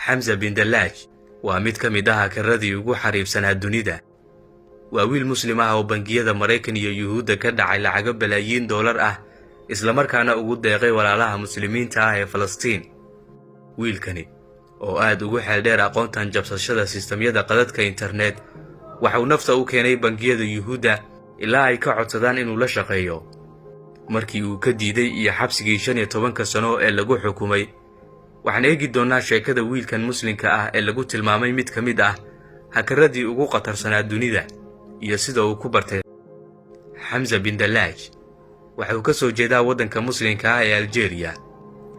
Xamza bin Dallaaj waa mid ka mid ah hakaradii ugu xariibsanaa dunida. Waa wiil Muslim ah oo bangiyada Mareykan iyo Yuhuudda ka dhacay lacago balaayiin dollar ah isla markaana ugu deeqay walaalaha muslimiinta ah ee Falastiin. Wiilkani oo aad ugu xeel dheer aqoontan jabsashada sistamyada qadadka internet waxa uu nafta u keenay bangiyada Yuhuudda ilaa ay ka codsadaan inuu la shaqeeyo. Markii uu ka diiday iyo xabsigii 15 sano ee lagu xukumay, waxaan eegi doonaa sheekada wiilkan Muslimka ah ee lagu tilmaamay mid ka mid ah hakaradii ugu qatarsanaa dunida iyo sida uu ku bartay. Xamza bin Dallaaj waxa uu ka soo jeedaa waddanka Muslimka ah ee Algeria.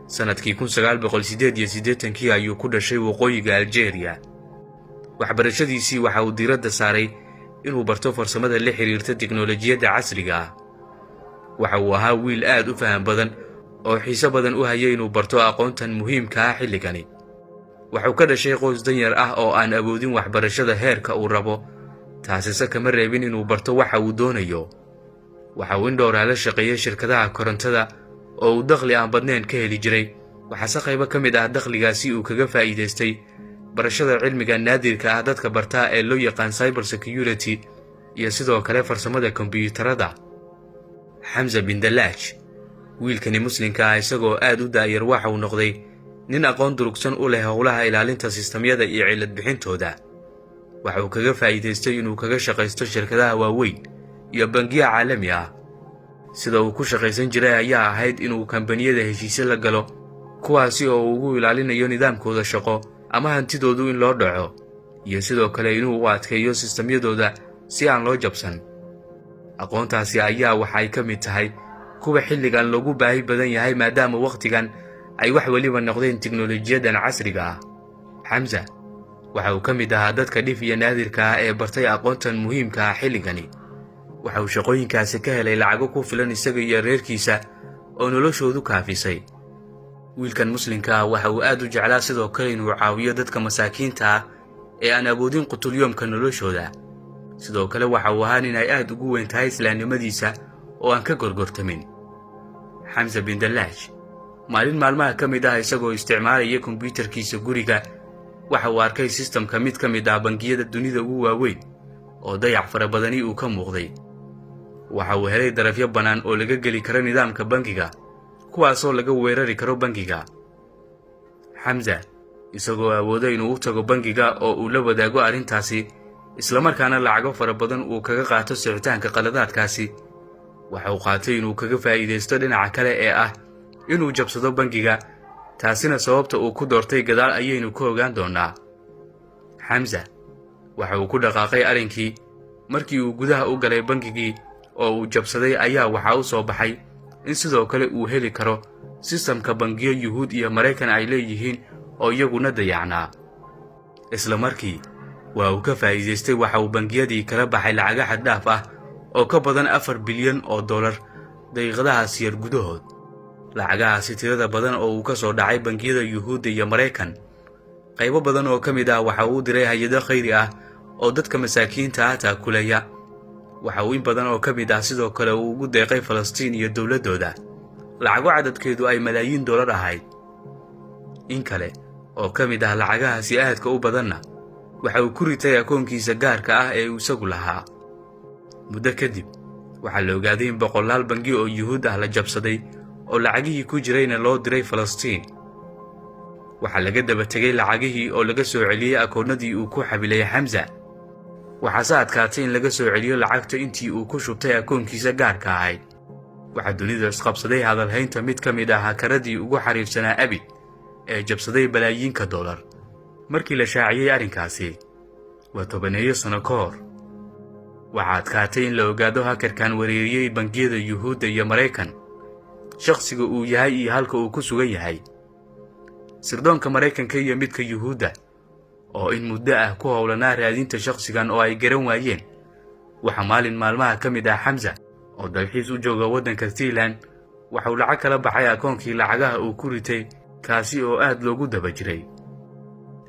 Sanadkii 1988 ayuu ku dhashay waqooyiga Algeria. Waxbarashadiisii waxa uu diiradda saaray inuu barto farsamada la xiriirta tiknoolajiyadda casriga ah. Waxa uu ahaa wiil aad u faham badan oo xiiso badan u hayay inuu barto aqoontan muhiimka ah xilligani. Waxa uu ka dhashay qoys danyar ah oo aan awoodin waxbarashada heerka uu rabo, taasise kama reebin inuu barto waxa uu doonayo. Waxa uu indhowr la shaqeeyay shirkadaha korontada oo uu dakhli aan badnayn ka heli jiray. Waxaase qaybo ka mid ah dakhligaasi uu kaga faa'iidaystay barashada cilmiga naadirka ah dadka barta ee loo yaqaan cyber security iyo sidoo kale farsamada kombiyuutarada. Xamza bin Dallaaj wiilkani Muslimka ah isagoo aad u daayar waxa uu noqday nin aqoon durugsan u leh howlaha ilaalinta sistamyada iyo cilad bixintooda. Waxa uu kaga faa'iidaystay inuu kaga shaqaysto shirkadaha waaweyn iyo bangiyo caalami ah. Sida uu ku shaqaysan jiray ayaa ahayd inuu kambaniyada heshiisyo la galo, kuwaasi oo ugu ilaalinayo nidaamkooda shaqo ama hantidoodu in loo dhaco, iyo sidoo kale inuu u adkeeyo sistamyadooda si aan loo jabsan. Aqoontaasi ayaa waxay ka mid tahay kuwa xilligan loogu baahi badan yahay maadaama waqtigan ay wax waliba noqdeen tiknoolajiyadan casriga ah. Xamza waxa uu ka mid ahaa dadka dhif iyo naadirka ah ee bartay aqoontan muhiimka ah xilligani. Waxa uu shaqooyinkaasi ka helay lacago ku filan isaga iyo reerkiisa oo noloshoodu kaafisay. Wiilkan Muslimka ah waxa uu aad u jeclaa sidoo kale inuu caawiyo dadka masaakiinta ah ee aan awoodin qutulyoomka noloshooda. Sidoo kale waxa uu ahaa nin ay aad ugu weyn tahay islaamnimadiisa oo aan ka gorgortamin. Xamza bin Dallaaj maalin maalmaha ka mid ah isagoo isticmaalaya kombiyuutarkiisa guriga, waxa uu arkay sistamka mid ka mid ah bangiyada dunida ugu waaweyn oo dayac fara badani uu ka muuqday. Waxa uu helay darafyo bannaan oo laga geli karo nidaamka bangiga, kuwaasoo laga weerari karo bangiga. Xamza isagoo awooday inuu u tago bangiga oo uu la wadaago arrintaasi isla markaana lacago fara badan uu kaga qaato sicitaanka qaladaadkaasi, waxa uu qaatay inuu kaga faa'iidaysto dhinaca kale ee ah inuu jabsado bangiga. Taasina sababta uu ku doortay gadaal ayaynu ku ogaan doonaa. Xamza waxa uu ku dhaqaaqay arrinkii. Markii uu gudaha u galay bangigii oo uu jabsaday ayaa waxa uu soo baxay in sidoo kale uu heli karo sistamka bangiyo Yuhuud iyo Mareykan ay leeyihiin oo iyaguna dayacnaa. Isla markii waa uu ka faa'iidaystay. waxa uu bangiyadii kala baxay lacago xad dhaaf ah oo ka badan 4 bilyan oo dollar daqiiqadahaas yar gudahood. Lacagahaasi tirada badan oo uu ka soo dhacay bangiyada Yuhuudda iyo Mareykan, qaybo badan oo ka mid ah waxa uu diray hay'ado khayri ah oo dadka masaakiinta ah taakulaya. Waxa uu in badan oo ka mid ah sidoo kale uu ugu deeqay Falastiin iyo dowladooda lacago cadadkeedu ay malaayiin dollar ahayd. In kale oo ka mid ah lacagahaasi aadka u badanna waxa uu ku ritay akoonkiisa gaarka ah ee uu isagu lahaa. Muddo kadib waxaa la ogaaday in boqolaal bangi oo Yuhuud ah la jabsaday oo lacagihii ku jirayna loo diray Falastiin. Waxaa laga daba tegay lacagihii oo laga soo celiyay akoonnadii uu ku xabilay Xamza. Waxaase adkaatay in laga soo celiyo lacagta intii uu ku shubtay akoonkiisa gaarka ahayd. Waxaa dunida isqabsaday hadalhaynta mid ka mid ah hakaradii ugu xariibsanaa abid ee jabsaday balaayiinka dollar. Markii la shaaciyay arrinkaasi waa 10 sano ka hor, waxaa adkaatay in la ogaado hakarkan weerariyay bangiyada Yuhuudda iyo Mareykan, shakhsiga uu yahay iyo halka uu ku sugan yahay. Sirdoonka Mareykanka iyo midka Yuhuudda oo in muddo ah ku howlanaa raadinta shakhsigan oo ay garan waayeen. Waxa maalin maalmaha ka mid ah Xamza oo dalxiis u jooga waddanka Thailand, waxa uu lacag kala baxay akoonkii lacagaha uu ku ritay, kaasi oo aad loogu daba jiray.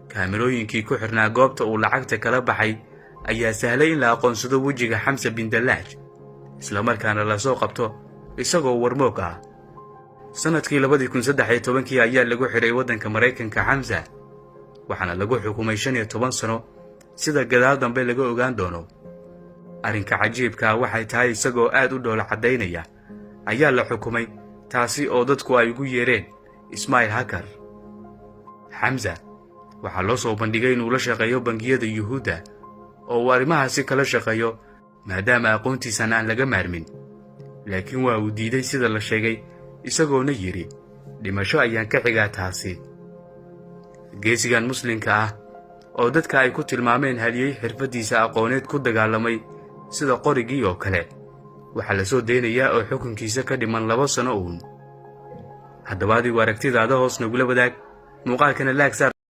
Kaamirooyinkii ku xirnaa goobta uu lacagta kala baxay ayaa sahlay in la aqoonsado wejiga Xamza bin Dallaaj, isla markaana la soo qabto isagoo warmoog ah. Sanadkii 2013 ayaa lagu xiray waddanka Mareykanka Xamza waxaana lagu xukumay 15 sano sida gadaal dambe laga ogaan doono. arrinka cajiibka waxay tahay isagoo aad u dhoola cadaynaya ayaa la xukumay, taasi oo dadku ay ugu yeereen Ismail Hagar. Hamza waxaa loo soo bandhigay inuu la shaqeeyo bangiyada Yuhuudda oo uu arrimahaasi kala shaqeeyo maadaama aqoontiisan aan laga maarmin, laakiin waa uu diiday sida la sheegay isagoona yidhi dhimasho ayaan ka xigaa taasi. geesigan muslimka ah oo dadka ay ku tilmaameen haliyey xirfadiisa aqooneed ku dagaalamay sida qorigii oo kale, waxaa la soo deynayaa oo xukunkiisa ka dhiman 2 sano uun. haddaba adigu aragtidaada hoos nagula wadaag, muuqaalkana laag saar.